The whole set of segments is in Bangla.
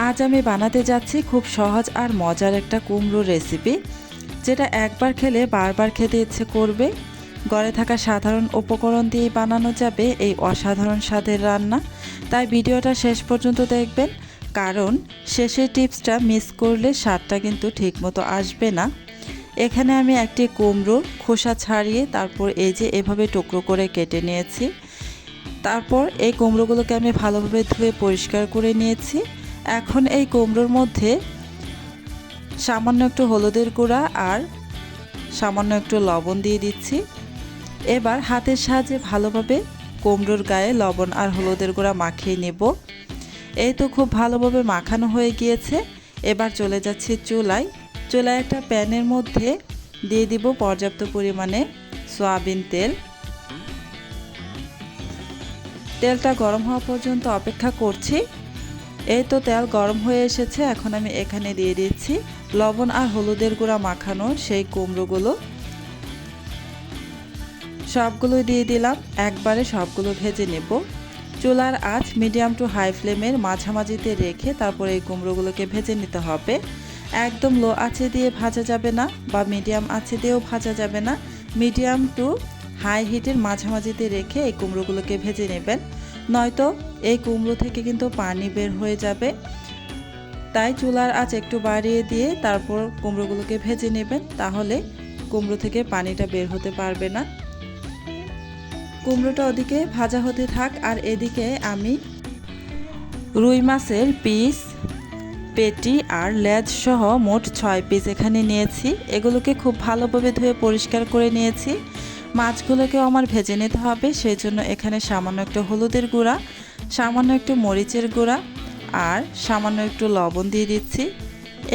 আজ আমি বানাতে যাচ্ছি খুব সহজ আর মজার একটা কুমড়ো রেসিপি, যেটা একবার খেলে বারবার খেতে ইচ্ছে করবে। ঘরে থাকা সাধারণ উপকরণ দিয়েই বানানো যাবে এই অসাধারণ স্বাদের রান্না। তাই ভিডিওটা শেষ পর্যন্ত দেখবেন, কারণ শেষের টিপসটা মিস করলে স্বাদটা কিন্তু ঠিকমতো আসবে না। এখানে আমি একটি কুমড়ো খোসা ছাড়িয়ে তারপর এই যে এভাবে টুকরো করে কেটে নিয়েছি। তারপর এই কুমড়োগুলোকে আমি ভালোভাবে ধুয়ে পরিষ্কার করে নিয়েছি। এখন এই কুমড়োর মধ্যে সামান্য একটু হলুদের গুঁড়া আর সামান্য একটু লবণ দিয়ে দিচ্ছি। এবার হাতের সাহায্যে ভালোভাবে কুমড়োর গায়ে লবণ আর হলুদের গুঁড়া মাখিয়ে নেব। এই তো খুব ভালোভাবে মাখানো হয়ে গিয়েছে। এবার চলে যাচ্ছি চুলায়। চুলায় একটা প্যানের মধ্যে দিয়ে দিব পর্যাপ্ত পরিমাণে সয়াবিন তেল। তেলটা গরম হওয়া পর্যন্ত অপেক্ষা করছি। এই তো তেল গরম হয়ে এসেছে। এখন আমি এখানে দিয়ে দিচ্ছি লবণ আর হলুদের গুঁড়া মাখানো সেই কুমড়োগুলো। সবগুলো দিয়ে দিলাম, একবারে সবগুলো ভেজে নেব। চুলার আঁচ মিডিয়াম টু হাই ফ্লেমের মাঝামাঝিতে রেখে তারপর এই কুমড়োগুলোকে ভেজে নিতে হবে। একদম লো আঁচে দিয়ে ভাজা যাবে না, বা মিডিয়াম আঁচে দিয়েও ভাজা যাবে না। মিডিয়াম টু হাই হিটের মাঝামাঝিতে রেখে এই কুমড়োগুলোকে ভেজে নেবেন, নয়তো এই কুমড়ো থেকে কিন্তু পানি বের হয়ে যাবে। তাই চুলার আঁচ একটু বাড়িয়ে দিয়ে তারপর কুমড়োগুলোকে ভেজে নেবেন, তাহলে কুমড়ো থেকে পানিটা বের হতে পারবে না। কুমড়োটা ওদিকে ভাজা হতে থাক, আর এদিকে আমি রুই মাছের পিস, পেটি আর লেজ সহ মোট 6 পিস এখানে নিয়েছি। এগুলোকে খুব ভালোভাবে ধুয়ে পরিষ্কার করে নিয়েছি। মাছগুলোকেও আমার ভেজে নিতে হবে, সেই জন্য এখানে সামান্য একটু হলুদের গুঁড়া, সামান্য একটু মরিচের গুঁড়া আর সামান্য একটু লবণ দিয়ে দিচ্ছি।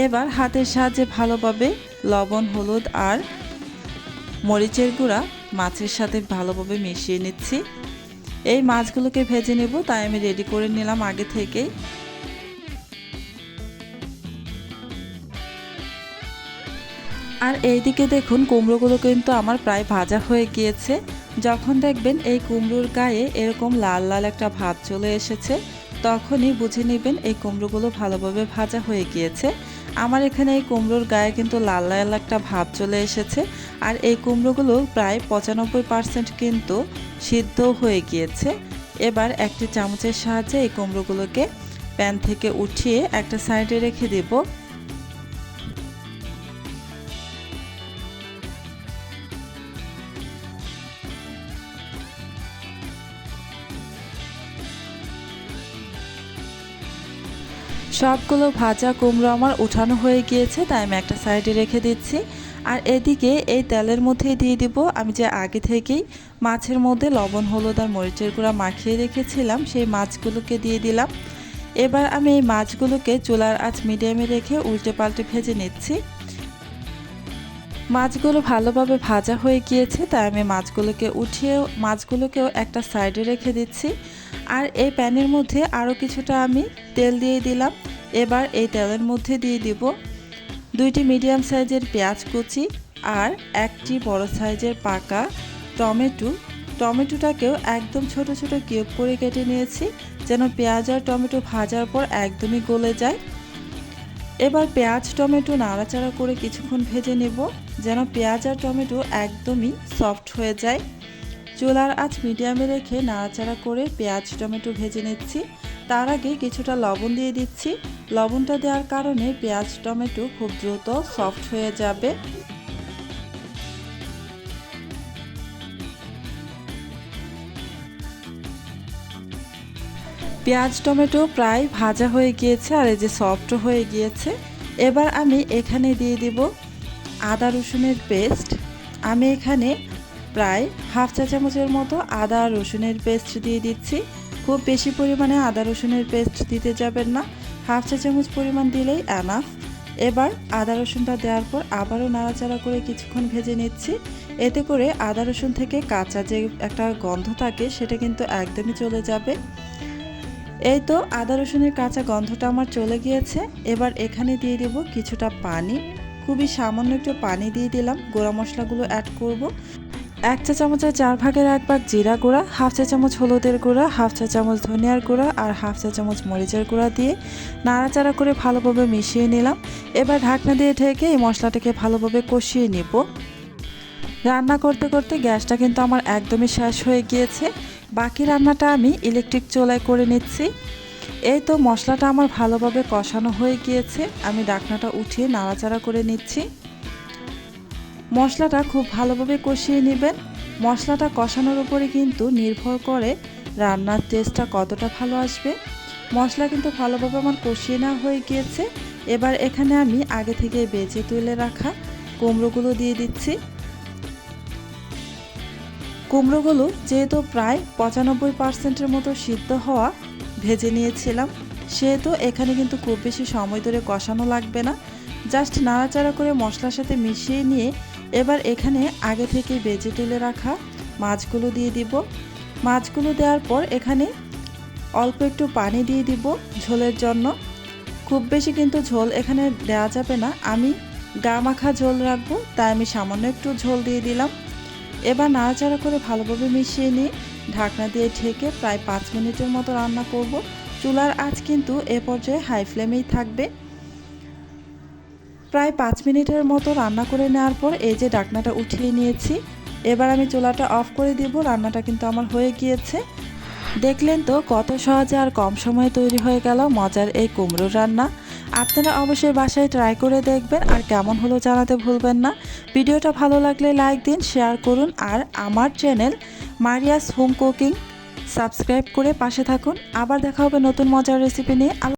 এবার হাতের সাহায্যে ভালোভাবে লবণ, হলুদ আর মরিচের গুঁড়া মাছের সাথে ভালোভাবে মিশিয়ে নিচ্ছি। এই মাছগুলোকে ভেজে নেব, তাই আমি রেডি করে নিলাম আগে থেকেই। আর এইদিকে দেখুন কুমড়োগুলো কিন্তু আমার প্রায় ভাজা হয়ে গিয়েছে। যখন দেখবেন এই কুমড়োর গায়ে এরকম লাল লাল একটা ভাব চলে এসেছে, তখনই বুঝে নেবেন এই কুমড়োগুলো ভালোভাবে ভাজা হয়ে গিয়েছে। আমার এখানে এই কুমড়োর গায়ে কিন্তু লাল লাল একটা ভাব চলে এসেছে, আর এই কুমড়োগুলো প্রায় 95% কিন্তু সিদ্ধ হয়ে গিয়েছে। এবার একটি চামচের সাহায্যে এই কুমড়োগুলোকে প্যান থেকে উঠিয়ে একটা সাইডে রেখে দেব। সবগুলো ভাজা কুমড়ো আমার উঠানো হয়ে গিয়েছে, তাই আমি একটা সাইডে রেখে দিচ্ছি। আর এদিকে এই তেলের মধ্যেই দিয়ে দিব আমি যে আগে থেকেই মাছের মধ্যে লবণ, হলুদ আর মরিচের গুঁড়া মাখিয়ে রেখেছিলাম, সেই মাছগুলোকে দিয়ে দিলাম। এবার আমি এই মাছগুলোকে চুলার আঁচ মিডিয়ামে রেখে উল্টে পাল্টে ভেজে নিচ্ছি। মাছগুলো ভালোভাবে ভাজা হয়ে গিয়েছে, তাই আমি মাছগুলোকেও একটা সাইডে রেখে দিচ্ছি। আর এই প্যানের মধ্যে আরও কিছুটা আমি তেল দিয়ে দিলাম। এবার এই তেলের মধ্যে দিয়ে দিব 2টি মিডিয়াম সাইজের পেঁয়াজ কুচি আর একটি বড় সাইজের পাকা টমেটো। টমেটোটাকেও একদম ছোট ছোট কিউব করে কেটে নিয়েছি, যেন পেঁয়াজ আর টমেটো ভাজার পর একদমই গলে যায়। এবার পেঁয়াজ টমেটো নাড়াচাড়া করে কিছুক্ষণ ভেজে নেব, যেন পেঁয়াজ আর টমেটো একদমই সফট হয়ে যায়। চুলার আঁচ মিডিয়ামে রেখে নাড়াচাড়া করে পেঁয়াজ টমেটো ভেজে নিচ্ছি। তার আগে কিছুটা লবণ দিয়ে দিচ্ছি। লবণটা দেওয়ার কারণে পেঁয়াজ টমেটো খুব দ্রুত সফট হয়ে যাবে। পেঁয়াজ টমেটো প্রায় ভাজা হয়ে গিয়েছে, আর এই যে সফট হয়ে গিয়েছে। এবার আমি এখানে দিয়ে দিব আদা রসুনের পেস্ট। আমি এখানে প্রায় হাফ চা চামচের মতো আদা রসুনের পেস্ট দিয়ে দিচ্ছি। খুব বেশি পরিমাণে আদা রসুনের পেস্ট দিতে যাবেন না, হাফ চা চামচ পরিমাণ দিলেই এনাফ। এবার আদা রসুনটা দেওয়ার পর আবারও নাড়াচাড়া করে কিছুক্ষণ ভেজে নিচ্ছি। এতে করে আদা রসুন থেকে কাঁচা যে একটা গন্ধ থাকে সেটা কিন্তু একদমই চলে যাবে। এই তো আদা রসুনের কাঁচা গন্ধটা আমার চলে গিয়েছে। এবার এখানে দিয়ে দেব কিছুটা পানি, খুবই সামান্য একটু পানি দিয়ে দিলাম। গুঁড়া মশলাগুলো অ্যাড করব। 1 চা চামচের 4 ভাগের 1 ভাগ জিরা গুঁড়া, হাফ চা চামচ হলুদের গুঁড়া, হাফ চা চামচ ধনিয়ার গুঁড়া আর হাফ চা চামচ মরিচের গুঁড়া দিয়ে নাড়াচাড়া করে ভালোভাবে মিশিয়ে নিলাম। এবার ঢাকনা দিয়ে ঢেকে এই মশলাটাকে ভালোভাবে কষিয়ে নিব। রান্না করতে করতে গ্যাসটা কিন্তু আমার একদমই শেষ হয়ে গিয়েছে। বাকি রান্নাটা আমি ইলেকট্রিক চুলায় করে নিচ্ছি। এই তো মশলাটা আমার ভালোভাবে কষানো হয়ে গিয়েছে। আমি ঢাকনাটা উঠিয়ে নাড়াচাড়া করে নিচ্ছি। মশলাটা খুব ভালোভাবে কষিয়ে নেবেন। মশলাটা কষানোর উপরে কিন্তু নির্ভর করে রান্নার টেস্টটা কতটা ভালো আসবে। মশলা কিন্তু ভালোভাবে আমার কষিয়ে নেওয়া হয়ে গিয়েছে। এবার এখানে আমি আগে থেকে বেজে তুলে রাখা কুমড়োগুলো দিয়ে দিচ্ছি। কুমড়োগুলো যেহেতু প্রায় 95% মতো সিদ্ধ হওয়া ভেজে নিয়েছিলাম, সেহেতু এখানে কিন্তু খুব বেশি সময় ধরে কষানো লাগবে না। জাস্ট নাড়াচাড়া করে মশলার সাথে মিশিয়ে নিয়ে এবার এখানে আগে থেকে ভেজে তুলে রাখা মাছগুলো দিয়ে দিব। মাছগুলো দেওয়ার পর এখানে অল্প একটু পানি দিয়ে দিব ঝোলের জন্য। খুব বেশি কিন্তু ঝোল এখানে দেওয়া যাবে না, আমি গা মাখা ঝোল রাখবো, তাই আমি সামান্য একটু ঝোল দিয়ে দিলাম। এবার নাড়াচাড়া করে ভালোভাবে মিশিয়ে নিয়ে ঢাকনা দিয়ে ঢেকে প্রায় 5 মিনিটের মতো রান্না করব। চুলার আঁচ কিন্তু এ পর্যায়ে হাই ফ্লেমেই থাকবে। প্রায় 5 মিনিটের মতো রান্না করে নেওয়ার পর এই যে ঢাকনাটা উঠিয়ে নিয়েছি। এবার আমি চুলাটা অফ করে দিব। রান্নাটা কিন্তু আমার হয়ে গিয়েছে। দেখলেন তো কত সহজে আর কম সময়ে তৈরি হয়ে গেল মজার এই কুমড়োর রান্না। আপনারা অবশ্যই বাসায় ট্রাই করে দেখবেন আর কেমন হলো জানাতে ভুলবেন না। ভিডিওটা ভালো লাগলে লাইক দিন, শেয়ার করুন আর আমার channel Maria's home cooking subscribe করে পাশে থাকুন। আবার দেখা হবে নতুন মজার রেসিপি নিয়ে।